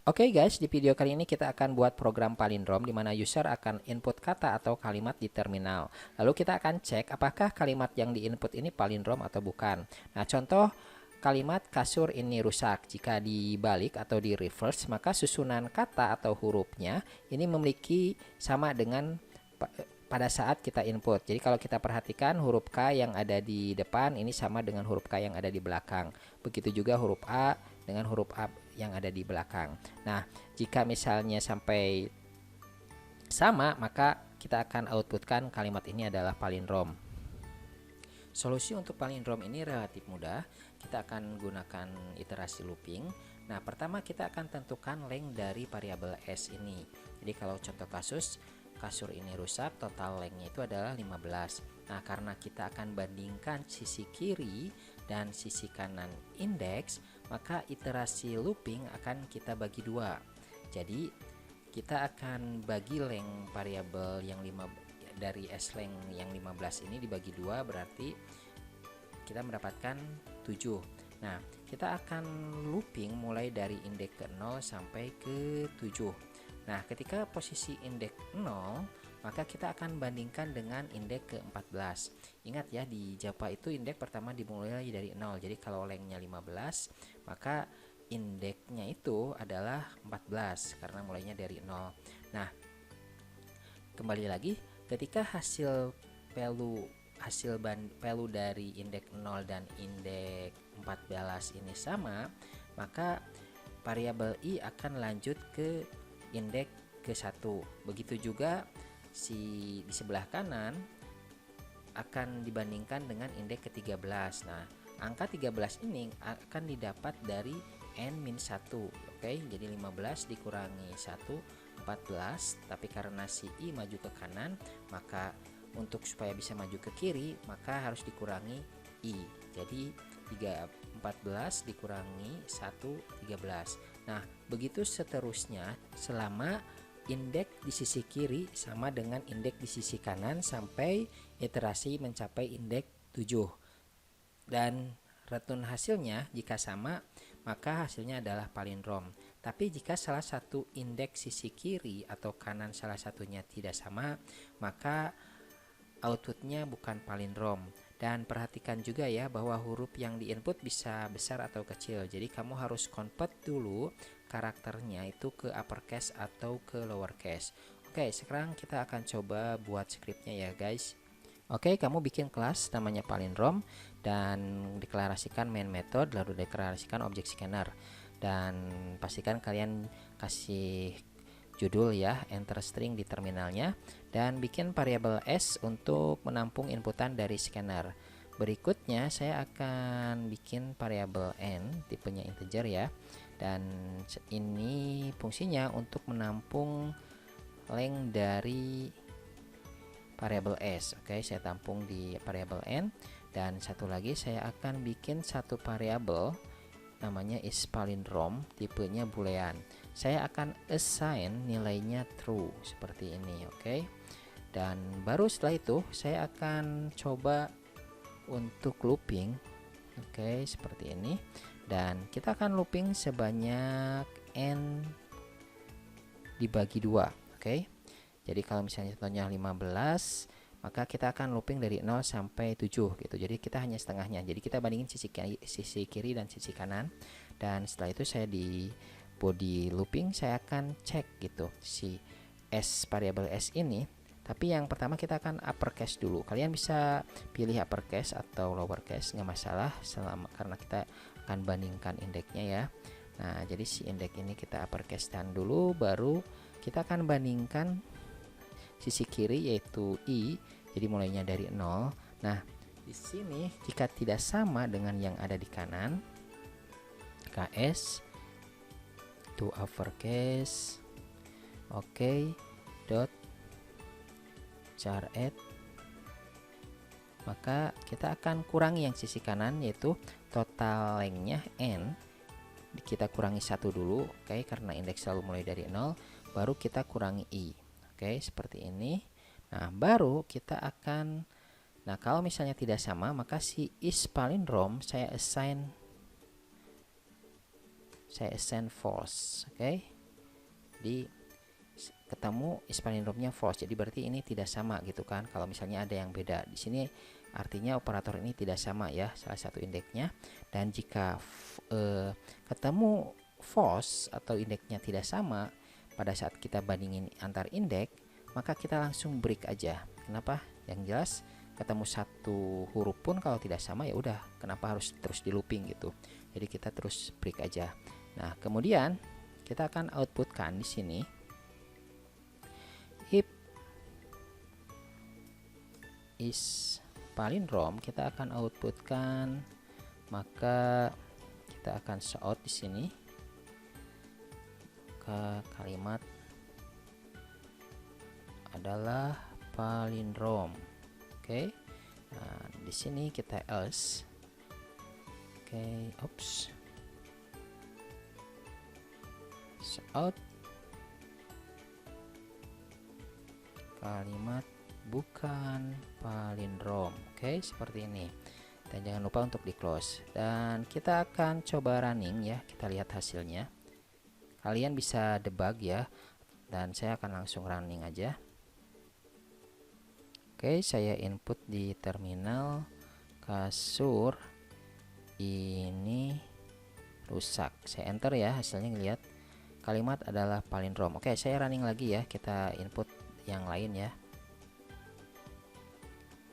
Oke guys, di video kali ini kita akan buat program palindrom di mana user akan input kata atau kalimat di terminal. Lalu kita akan cek apakah kalimat yang diinput ini palindrom atau bukan. Nah, contoh kalimat kasur ini rusak. Jika dibalik atau di reverse, maka susunan kata atau hurufnya ini memiliki sama dengan pada saat kita input. Jadi kalau kita perhatikan huruf K yang ada di depan ini sama dengan huruf K yang ada di belakang. Begitu juga huruf A dengan huruf A yang ada di belakang. Nah, jika misalnya sampai sama, maka kita akan outputkan kalimat ini adalah palindrom. Solusi untuk palindrom ini relatif mudah. Kita akan gunakan iterasi looping. Nah, pertama kita akan tentukan length dari variabel S ini. Jadi kalau contoh kasus kasur ini rusak, total lengthnya itu adalah 15. Nah, karena kita akan bandingkan sisi kiri dan sisi kanan indeks, maka iterasi looping akan kita bagi dua. Jadi kita akan bagi length variabel yang dari slength yang 15 ini dibagi dua, berarti kita mendapatkan 7. Nah, kita akan looping mulai dari indeks ke 0 sampai ke 7. Nah, ketika posisi indeks 0, maka kita akan bandingkan dengan indeks ke 14. Ingat ya, di Java itu indeks pertama dimulai dari 0. Jadi kalau lengthnya 15, maka indeksnya itu adalah 14 karena mulainya dari 0. Nah, kembali lagi, ketika hasil value dari indeks 0 dan indeks 14 ini sama, maka variabel i akan lanjut ke indeks ke 1. Begitu juga di sebelah kanan akan dibandingkan dengan indeks ke 13. Nah, angka 13 ini akan didapat dari n-1. Oke, jadi 15 dikurangi 1, 14. Tapi karena si i maju ke kanan, maka untuk supaya bisa maju ke kiri, maka harus dikurangi i. Jadi 14 dikurangi 1, 13. Nah, begitu seterusnya selama indeks di sisi kiri sama dengan indeks di sisi kanan sampai iterasi mencapai indeks 7. Dan return hasilnya jika sama, maka hasilnya adalah palindrom. Tapi jika salah satu indeks sisi kiri atau kanan salah satunya tidak sama, maka outputnya bukan palindrom. Dan perhatikan juga ya bahwa huruf yang diinput bisa besar atau kecil. Jadi kamu harus convert dulu karakternya itu ke uppercase atau ke lowercase. Oke, sekarang kita akan coba buat scriptnya ya guys. Oke, kamu bikin kelas namanya palindrom dan deklarasikan main method, lalu deklarasikan objek scanner. Dan pastikan kalian kasih judul ya, enter string di terminalnya, dan bikin variabel s untuk menampung inputan dari scanner. Berikutnya saya akan bikin variabel n tipenya integer ya, dan ini fungsinya untuk menampung length dari variabel s. Oke, saya tampung di variabel n, dan satu lagi saya akan bikin satu variabel namanya is palindrom, tipenya boolean. Saya akan assign nilainya true seperti ini, oke. Dan baru setelah itu saya akan coba untuk looping, oke, seperti ini. Dan kita akan looping sebanyak n dibagi 2, oke. Jadi kalau misalnya contohnya 15, maka kita akan looping dari 0 sampai 7 gitu. Jadi kita hanya setengahnya. Jadi kita bandingin sisi kiri dan sisi kanan. Dan setelah itu saya di body looping saya akan cek gitu si s variabel s ini. Tapi yang pertama kita akan uppercase dulu. Kalian bisa pilih uppercase atau lowercase, nggak masalah karena kita akan bandingkan indeksnya ya. Nah, jadi si indeks ini kita uppercase dulu, baru kita akan bandingkan sisi kiri yaitu i, jadi mulainya dari 0. Nah, di sini jika tidak sama dengan yang ada di kanan, ks to uppercase, oke, dot char add, maka kita akan kurangi yang sisi kanan yaitu total lengthnya n, kita kurangi 1 dulu, oke, karena indeks selalu mulai dari 0, baru kita kurangi i. Oke, seperti ini. Nah, baru kita akan, nah kalau misalnya tidak sama, maka si is palindrom saya assign false. Oke, Jadi ketemu is palindromnya false. Jadi berarti ini tidak sama gitu kan. Kalau misalnya ada yang beda di sini, artinya operator ini tidak sama ya, salah satu indeksnya. Dan jika ketemu false atau indeksnya tidak sama pada saat kita bandingin antar indeks, maka kita langsung break aja. Kenapa? Yang jelas ketemu satu huruf pun kalau tidak sama ya udah, kenapa harus terus di looping gitu. Jadi kita terus break aja. Nah, kemudian kita akan outputkan di sini if is palindrom, kita akan outputkan, maka kita akan shout di sini ke kalimat adalah palindrom. Oke. Nah, di sini kita else. Oke, oops. Shout kalimat bukan palindrom. Oke, seperti ini. Dan jangan lupa untuk di close. Dan kita akan coba running ya. Kita lihat hasilnya. Kalian bisa debug ya. Dan saya akan langsung running aja. Oke, saya input di terminal kasur ini rusak. Saya enter ya, hasilnya lihat kalimat adalah palindrom. Oke, saya running lagi ya. Kita input yang lain ya.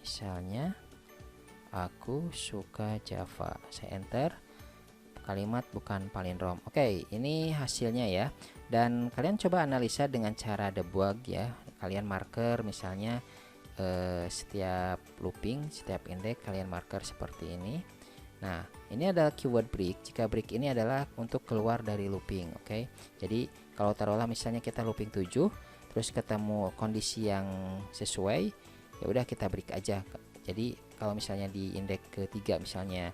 Misalnya aku suka Java. Saya enter, kalimat bukan palindrom. Oke, ini hasilnya ya. Dan kalian coba analisa dengan cara debug ya. Kalian marker misalnya setiap looping, setiap indeks kalian marker seperti ini. Nah, ini adalah keyword break. Jika break ini adalah untuk keluar dari looping, oke. Jadi kalau taruhlah misalnya kita looping 7, terus ketemu kondisi yang sesuai, ya udah kita break aja. Jadi kalau misalnya di indeks ketiga misalnya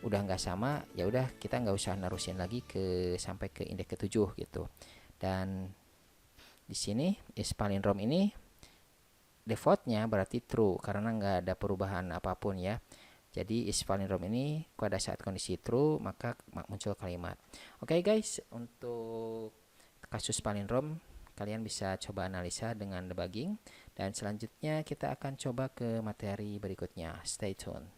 udah nggak sama, ya udah kita nggak usah nerusin lagi ke sampai ke indeks ke-7 gitu. Dan di sini is palindrom ini defaultnya berarti true karena nggak ada perubahan apapun ya. Jadi is palindrom ini pada saat kondisi true maka muncul kalimat. Oke guys, untuk kasus palindrom kalian bisa coba analisa dengan debugging, dan selanjutnya kita akan coba ke materi berikutnya. Stay tune.